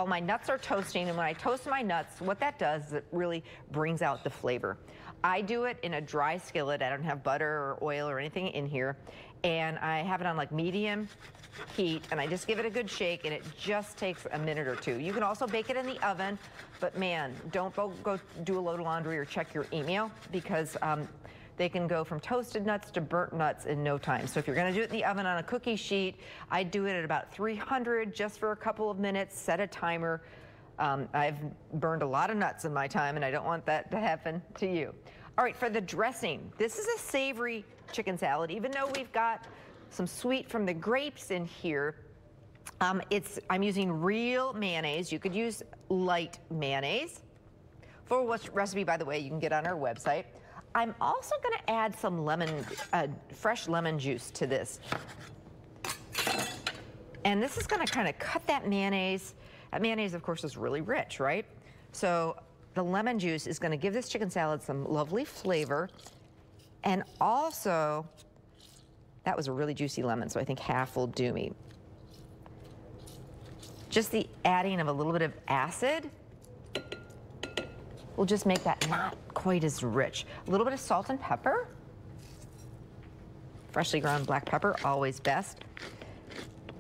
Well, my nuts are toasting, and when I toast my nuts, what that does is it really brings out the flavor. I do it in a dry skillet. I don't have butter or oil or anything in here, and I have it on like medium heat, and I just give it a good shake, and it just takes a minute or two. You can also bake it in the oven, but man, don't go do a load of laundry or check your email, because they can go from toasted nuts to burnt nuts in no time. So if you're going to do it in the oven on a cookie sheet, I do it at about 300 just for a couple of minutes, set a timer. I've burned a lot of nuts in my time, and I don't want that to happen to you. All right, for the dressing, this is a savory chicken salad, even though we've got some sweet from the grapes in here. I'm using real mayonnaise. You could use light mayonnaise. For which recipe, by the way, you can get on our website. I'm also going to add some fresh lemon juice to this. And this is going to kind of cut that mayonnaise. That mayonnaise, of course, is really rich, right? So the lemon juice is going to give this chicken salad some lovely flavor. And also, that was a really juicy lemon, so I think half will do me. Just the adding of a little bit of acid will just make that not quite as rich. A little bit of salt and pepper. Freshly ground black pepper, always best.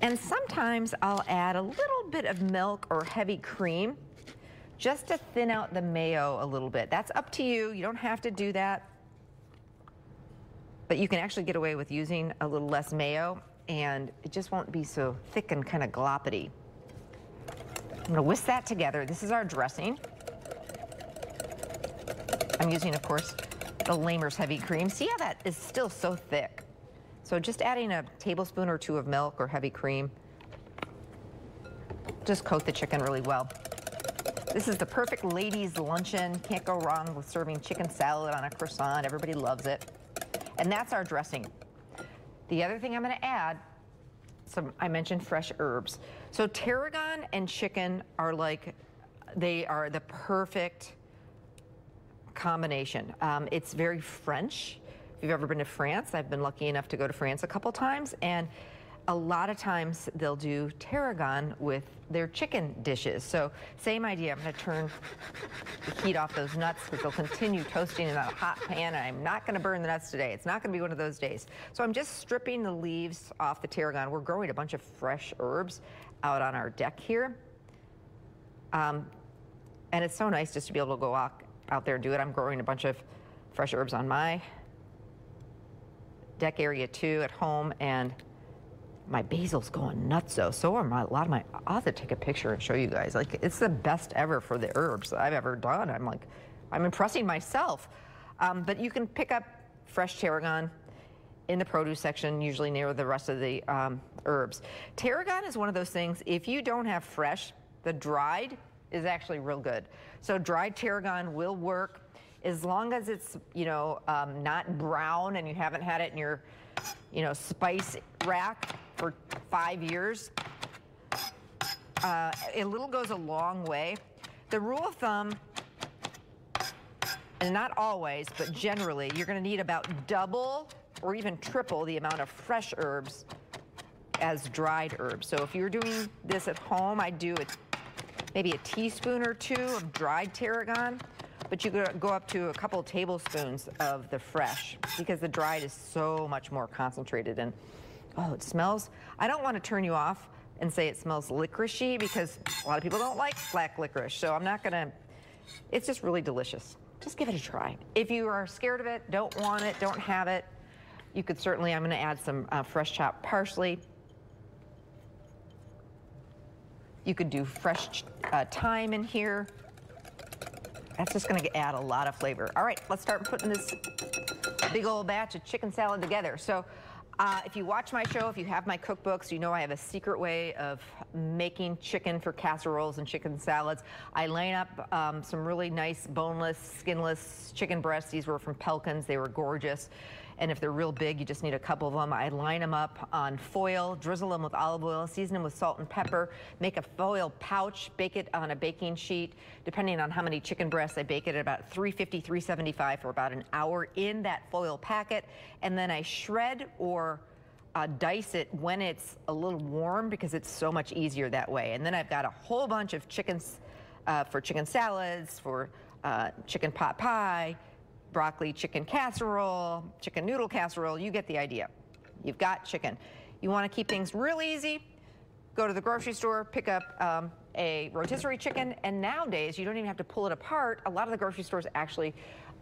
And sometimes I'll add a little bit of milk or heavy cream just to thin out the mayo a little bit. That's up to you. You don't have to do that. But you can actually get away with using a little less mayo, and it just won't be so thick and kind of gloppity. I'm going to whisk that together. This is our dressing. I'm using, of course, the Lamer's heavy cream. See how that is still so thick? So just adding a tablespoon or two of milk or heavy cream. Just coat the chicken really well. This is the perfect ladies' luncheon. Can't go wrong with serving chicken salad on a croissant. Everybody loves it. And that's our dressing. The other thing I'm going to add, I mentioned fresh herbs. So tarragon and chicken are they are the perfect combination. It's very French. If you've ever been to France, I've been lucky enough to go to France a couple times, and a lot of times they'll do tarragon with their chicken dishes. So same idea. I'm going to turn the heat off those nuts because they'll continue toasting in that hot pan. I'm not going to burn the nuts today. It's not going to be one of those days. So I'm just stripping the leaves off the tarragon. We're growing a bunch of fresh herbs out on our deck here. And it's so nice just to be able to go out there and do it. I'm growing a bunch of fresh herbs on my deck area too at home, and my basil's going nuts though. So are a lot of my, I'll have to take a picture and show you guys. Like, it's the best ever for the herbs that I've ever done. I'm impressing myself. But you can pick up fresh tarragon in the produce section, usually near the rest of the herbs. Tarragon is one of those things, if you don't have fresh, the dried is actually real good. So dried tarragon will work as long as it's, not brown and you haven't had it in your, spice rack for 5 years. A little goes a long way. The rule of thumb, and not always, but generally, you're going to need about double or even triple the amount of fresh herbs as dried herbs. So if you're doing this at home, I'd do maybe a teaspoon or two of dried tarragon, but you could go up to a couple of tablespoons of the fresh because the dried is so much more concentrated. And oh, it smells. I don't want to turn you off and say it smells licoricey because a lot of people don't like black licorice. So I'm not going to, it's just really delicious. Just give it a try. If you are scared of it, don't want it, don't have it, you could certainly, I'm going to add some fresh chopped parsley. You could do fresh thyme in here. That's just going to add a lot of flavor. All right, let's start putting this big old batch of chicken salad together. So if you watch my show, if you have my cookbooks, you know I have a secret way of making chicken for casseroles and chicken salads. I line up some really nice boneless, skinless chicken breasts. These were from Pelkins. They were gorgeous. And if they're real big, you just need a couple of them. I line them up on foil, drizzle them with olive oil, season them with salt and pepper, make a foil pouch, bake it on a baking sheet. Depending on how many chicken breasts, I bake it at about 350, 375 for about an hour in that foil packet. And then I shred or dice it when it's a little warm because it's so much easier that way. And then I've got a whole bunch of chickens for chicken salads, for chicken pot pie, broccoli chicken casserole, chicken noodle casserole. You get the idea. You've got chicken. You want to keep things real easy, go to the grocery store, pick up a rotisserie chicken, and nowadays you don't even have to pull it apart. A lot of the grocery stores actually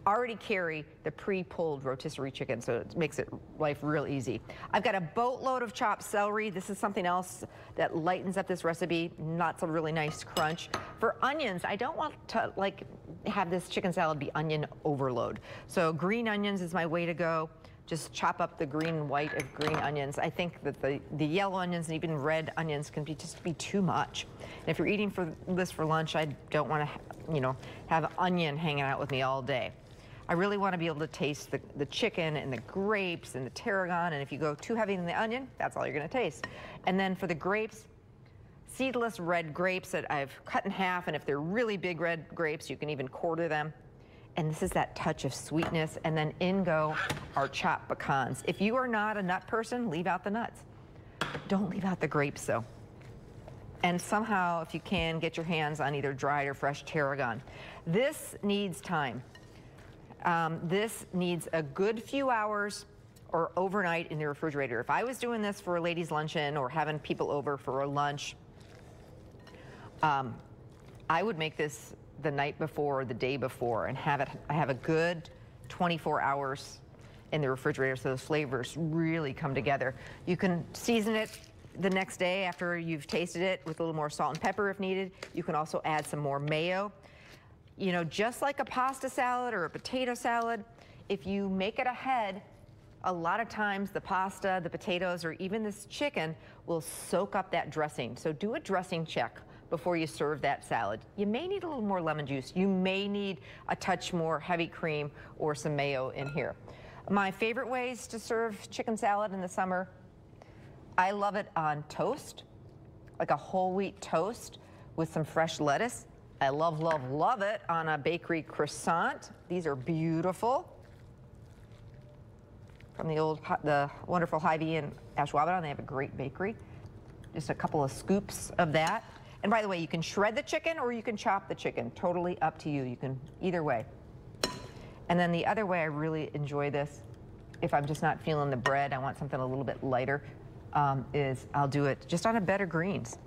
already carry the pre-pulled rotisserie chicken, so it makes life real easy. I've got a boatload of chopped celery. This is something else that lightens up this recipe, not a really nice crunch. For onions, I don't want to have this chicken salad be onion overload. So green onions is my way to go. Just chop up the green and white of green onions. I think that the yellow onions and even red onions can just be too much. And if you're eating this for lunch, I don't want to, have an onion hanging out with me all day. I really want to be able to taste the chicken and the grapes and the tarragon, and if you go too heavy in the onion, that's all you're going to taste. And then for the grapes, seedless red grapes that I've cut in half, and if they're really big red grapes, you can even quarter them. And this is that touch of sweetness, and then in go our chopped pecans. If you are not a nut person, leave out the nuts. Don't leave out the grapes, though. And somehow, if you can, get your hands on either dried or fresh tarragon. This needs time. This needs a good few hours or overnight in the refrigerator. If I was doing this for a ladies' luncheon or having people over for a lunch, I would make this the night before or the day before and have a good 24 hours in the refrigerator so those flavors really come together. You can season it the next day after you've tasted it with a little more salt and pepper if needed. You can also add some more mayo. Just like a pasta salad or a potato salad, if you make it ahead, a lot of times the pasta, the potatoes, or even this chicken will soak up that dressing. So do a dressing check before you serve that salad. You may need a little more lemon juice. You may need a touch more heavy cream or some mayo in here. My favorite ways to serve chicken salad in the summer, I love it on toast, like a whole wheat toast with some fresh lettuce. I love, love, love it on a bakery croissant. These are beautiful. From the wonderful Hy-Vee in Ashwaubenon, they have a great bakery. Just a couple of scoops of that. And by the way, you can shred the chicken or you can chop the chicken. Totally up to you. You can either way. And then the other way I really enjoy this, if I'm just not feeling the bread, I want something a little bit lighter, is I'll do it just on a bed of greens,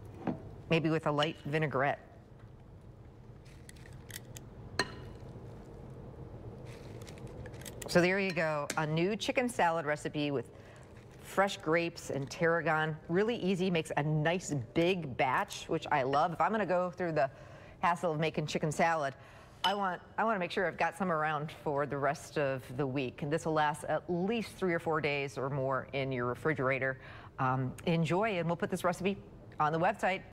maybe with a light vinaigrette. So there you go, a new chicken salad recipe with fresh grapes and tarragon. Really easy, makes a nice big batch, which I love. If I'm gonna go through the hassle of making chicken salad, I want to make sure I've got some around for the rest of the week. And this will last at least 3 or 4 days or more in your refrigerator. Enjoy, and we'll put this recipe on the website.